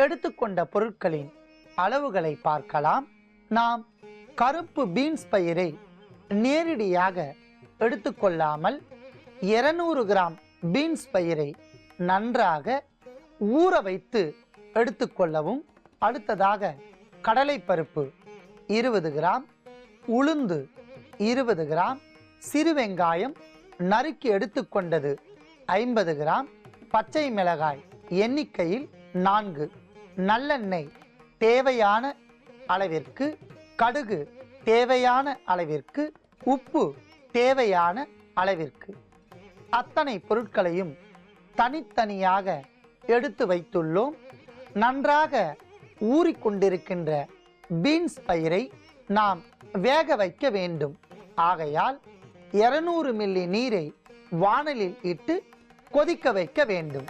எடுத்துக்கொண்ட பொருட்களின் அளவுகளை பார்க்கலாம். நாம் கருப்பு பீன்ஸ் பயிரை நேரடியாக எடுத்துக்கொள்ளாமல் 200 கிராம் பீன்ஸ் பயிரை நன்றாக ஊற வைத்து எடுத்துக்கொள்ளவும். அடுத்ததாக கடலைப்பருப்பு 20 கிராம், உளுந்து 20 கிராம், சிறு வெங்காயம் நறுக்கி எடுத்துக்கொண்டது 50 கிராம், பச்சை மிளகாய் எண்ணிக்கையில் 4, நல்லெண்ணெய் தேவையான அளவிற்கு, கடுகு தேவையான அளவிற்கு, உப்பு தேவையான அளவிற்கு. அத்தனை பொருட்களையும் தனித்தனியாக எடுத்து வைத்துள்ளோம். நன்றாக ஊறிக்கொண்டிருக்கின்ற பீன்ஸ் பயிரை நாம் வேக வைக்க வேண்டும். ஆகையால் 200 மில்லி நீரை வாணலில் இட்டு கொதிக்க வைக்க வேண்டும்.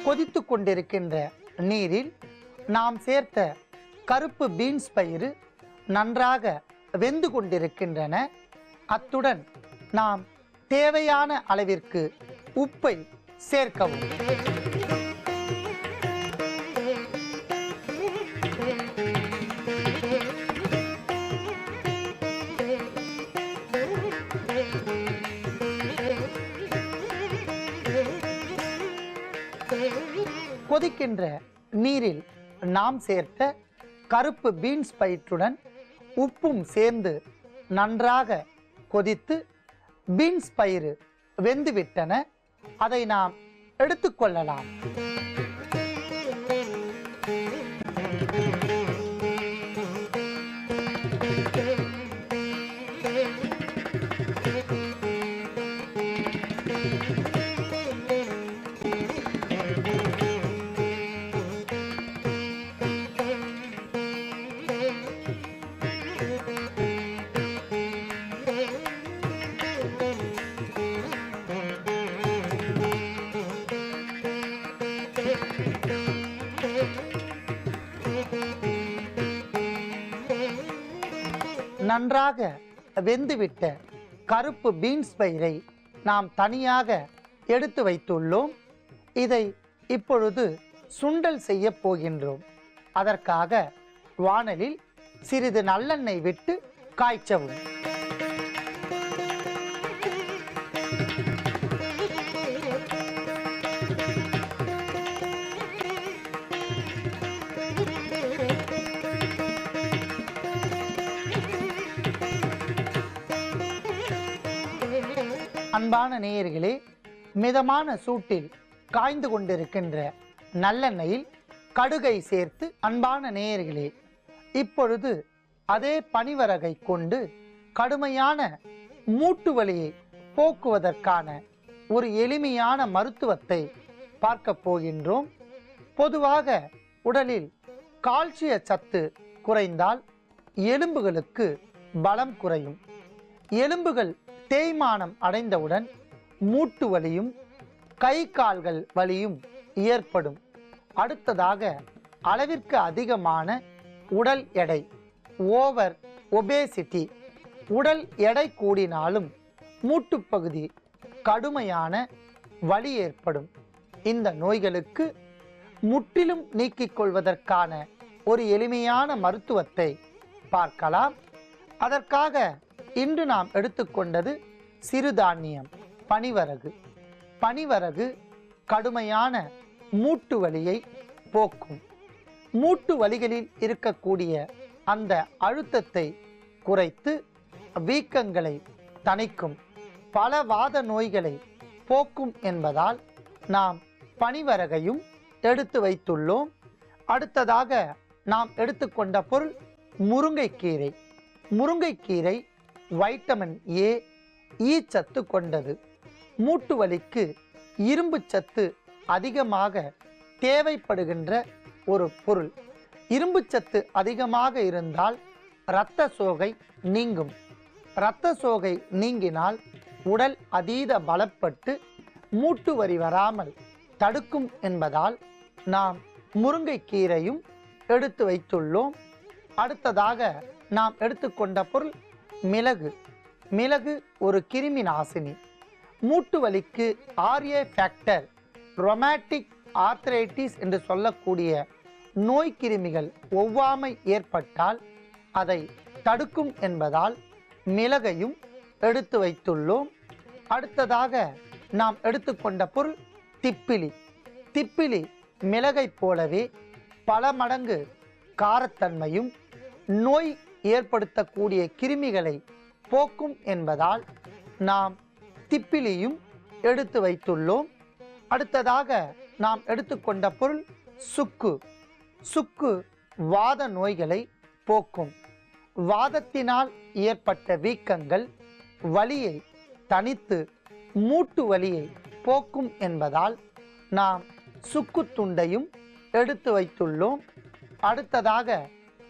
கொதித்து கொண்டிருக்கின்ற நீரில் நாம் சேர்த்த கருப்பு பீன்ஸ் பயிறு நன்றாக வெந்து கொண்டிருக்கின்றன. அத்துடன் நாம் தேவையான அளவிற்கு உப்பை சேர்க்கவும். கொதிக்கின்ற நீரில் நாம் சேர்த்த கருப்பு பீன்ஸ் பயிற்றுடன் உப்பும் சேர்ந்து நன்றாக கொதித்து பீன்ஸ் பயிறு வெந்துவிட்டன. அதை நாம் எடுத்துக்கொள்ளலாம். நன்றாக வெந்துவிட்ட கருப்பு பீன்ஸ் பயிரை நாம் தனியாக எடுத்து வைத்துள்ளோம். இதை இப்பொழுது சுண்டல் செய்ய போகின்றோம். அதற்காக வாணலில் சிறிது நல்லெண்ணெய் விட்டு காய்ச்சவும். அன்பான நேயர்களே, மிதமான சூட்டில் காய்ந்து கொண்டிருக்கின்ற நல்லெண்ணெயில் கடுகை சேர்த்து, அன்பான நேயர்களே, இப்பொழுது அதே பனிவரகை கொண்டு கடுமையான மூட்டு வலியை போக்குவதற்கான ஒரு எளிமையான மருத்துவத்தை பார்க்க போகின்றோம். பொதுவாக உடலில் கால்சிய சத்து குறைந்தால் எலும்புகளுக்கு பலம் குறையும். எலும்புகள் தேய்மானம் அடைந்தவுடன் மூட்டு வலியும் கை கால்கள் வலியும் ஏற்படும். அடுத்ததாக அளவிற்கு அதிகமான உடல் எடை, ஓவர் ஒபேசிட்டி, உடல் எடை கூடினாலும் மூட்டுப்பகுதி கடுமையான வலி ஏற்படும். இந்த நோய்களுக்கு முற்றிலும் நீக்கிக் கொள்வதற்கான ஒரு எளிமையான மருத்துவத்தை பார்க்கலாம். அதற்காக இன்று நாம் எடுத்துக்கொண்டது சிறுதானியம் பனிவரகு. பனிவரகு கடுமையான மூட்டு வலியை போக்கும். மூட்டு வலிகளில் இருக்கக்கூடிய அந்த அழுத்தத்தை குறைத்து வீக்கங்களை தணிக்கும். பல வாத நோய்களை போக்கும் என்பதால் நாம் பனிவரகையும் எடுத்து வைத்துள்ளோம். அடுத்ததாக நாம் எடுத்துக்கொண்ட பொருள் முருங்கைக்கீரை. முருங்கைக்கீரை வைட்டமின் ஏ, ஈ சத்து கொண்டது. மூட்டு வலிக்கு இரும்பு சத்து அதிகமாக தேவைப்படுகின்ற ஒரு பொருள். இரும்பு சத்து அதிகமாக இருந்தால் இரத்த சோகை நீங்கும். இரத்த சோகை நீங்கினால் உடல் அதீத பலப்பட்டு மூட்டு வலி வராமல் தடுக்கும் என்பதால் நாம் முருங்கைக்கீரையும் எடுத்து வைத்துள்ளோம். அடுத்ததாக நாம் எடுத்துக்கொண்ட பொருள் மிளகு. மிளகு ஒரு கிருமி நாசினி. மூட்டு வலிக்கு ஆர்ஏ ஃபேக்டர், ரொமாட்டிக் ஆர்த்ரைட்டிஸ் என்று சொல்லக்கூடிய நோய் கிருமிகள் ஒவ்வாமை ஏற்பட்டால் அதை தடுக்கும் என்பதால் மிளகையும் எடுத்து வைத்துள்ளோம். அடுத்ததாக நாம் எடுத்துக்கொண்ட பொருள் திப்பிலி. திப்பிலி மிளகை போலவே பல மடங்கு காரத்தன்மையும் நோய் ஏற்படுத்தக்கூடிய கிருமிகளை போக்கும் என்பதால் நாம் திப்பிலியும் எடுத்து வைத்துள்ளோம். அடுத்ததாக நாம் எடுத்துக்கொண்ட பொருள் சுக்கு. சுக்கு வாத நோய்களை போக்கும். வாதத்தினால் ஏற்பட்ட வீக்கங்கள், வலியை தணித்து மூட்டு வலியை போக்கும் என்பதால் நாம் சுக்கு துண்டையும் எடுத்து வைத்துள்ளோம். அடுத்ததாக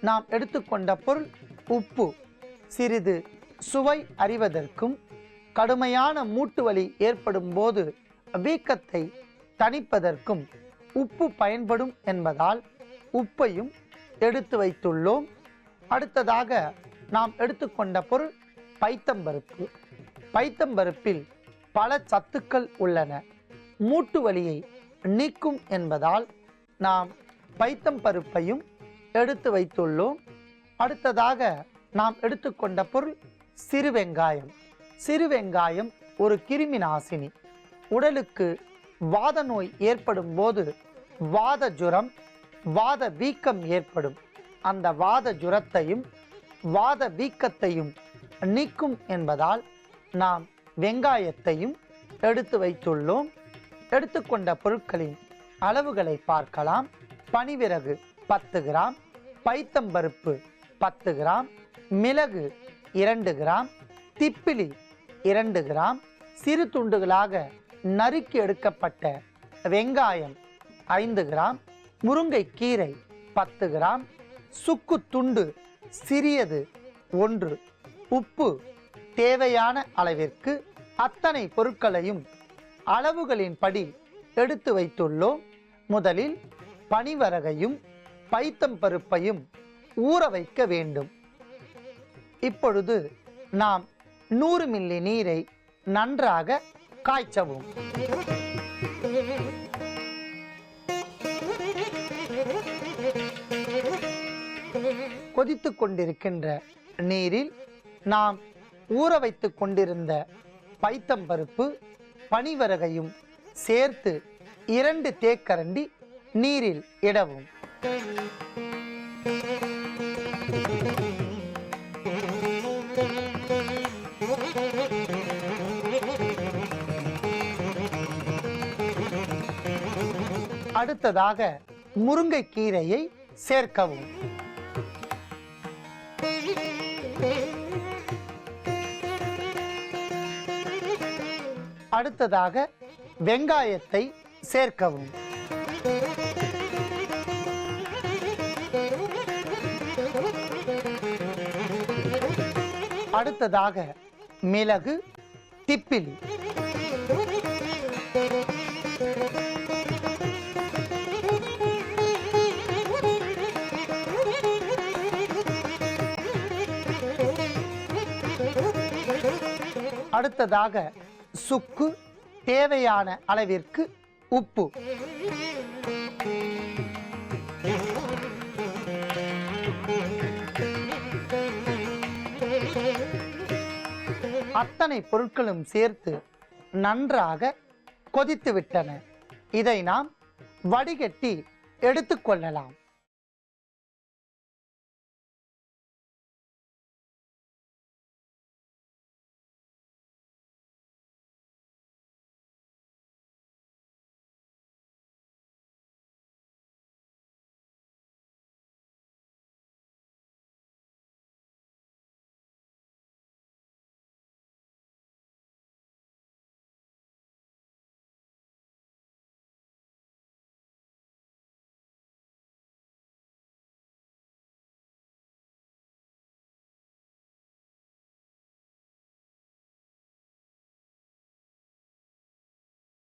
நாம் எடுத்துக்கொண்ட பொருள் உப்பு. சிறிது சுவை அறிவதற்கும் கடுமையான மூட்டு வலி ஏற்படும் போது வீக்கத்தை தணிப்பதற்கும் உப்பு பயன்படும் என்பதால் உப்பையும் எடுத்து வைத்துள்ளோம். அடுத்ததாக நாம் எடுத்துக்கொண்ட பொருள் பைத்தம்பருப்பு. பைத்தம்பருப்பில் பல சத்துக்கள் உள்ளன. மூட்டு வலியை நீக்கும் என்பதால் நாம் பைத்தம்பருப்பையும் எடுத்து வைத்துள்ளோம். அடுத்ததாக நாம் எடுத்துக்கொண்ட பொருள் சிறுவெங்காயம். சிறுவெங்காயம் ஒரு கிருமி நாசினி. உடலுக்கு வாத நோய் ஏற்படும் போது வாத ஜுரம், வாத வீக்கம் ஏற்படும். அந்த வாத ஜுரத்தையும் வாத வீக்கத்தையும் நீக்கும் என்பதால் நாம் வெங்காயத்தையும் எடுத்து வைத்துள்ளோம். எடுத்துக்கொண்ட பொருட்களின் அளவுகளை பார்க்கலாம். பனிவிறகு 10 கிராம், பைத்தம்பருப்பு 10 கிராம், மிளகு 2 கிராம், திப்பிலி 2 கிராம், சிறு துண்டுகளாக நறுக்கி எடுக்கப்பட்ட வெங்காயம் 5 கிராம், முருங்கைக்கீரை 10 கிராம், சுக்கு துண்டு சிறியது 1, உப்பு தேவையான அளவிற்கு. அத்தனை பொருட்களையும் அளவுகளின்படி எடுத்து வைத்துள்ளோம். முதலில் பனிவரகையும் பைத்தம்பருப்பையும் ஊற வைக்க வேண்டும். இப்பொழுது நாம் 100 மில்லி நீரை நன்றாக காய்ச்சவும். கொதித்து கொண்டிருக்கின்ற நீரில் நாம் ஊற வைத்து கொண்டிருந்த பைத்தம்பருப்பு, பனிவரகையும் சேர்த்து 2 தேக்கரண்டி நீரில் இடவும். அடுத்ததாக முருங்கைக்கீரையை சேர்க்கவும். அடுத்ததாக வெங்காயத்தை சேர்க்கவும். அடுத்ததாக மிளகு, திப்பிலி. அடுத்ததாக சுக்கு, தேவையான அளவிற்கு உப்பு. அத்தனை பொருட்களும் சேர்த்து நன்றாக கொதித்து விட்டன. இதை நாம் வடிகட்டி எடுத்துக்கொள்ளலாம்.